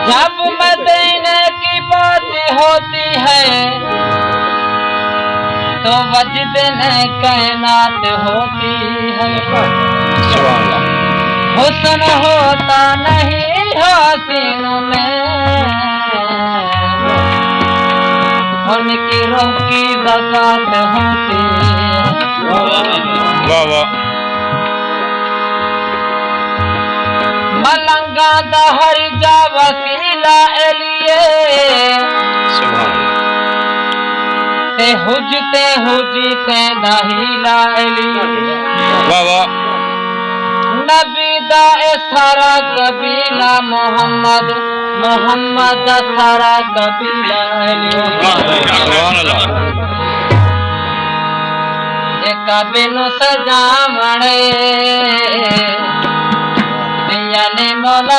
जब मदीने की बात होती है तो वजदे कायनात होती है। हुस्न होता नहीं हसीनों में, उनकी रूह की बसात होती है। वाह वाह। मलंगा दहर जा वसीला एलिए ते हुजते दहीला एलिए। वाह वाह। नबी दा ए सारा कबीला मोहम्मद मोहम्मद सारा कबीला एक बिनु सजावणे ने मौला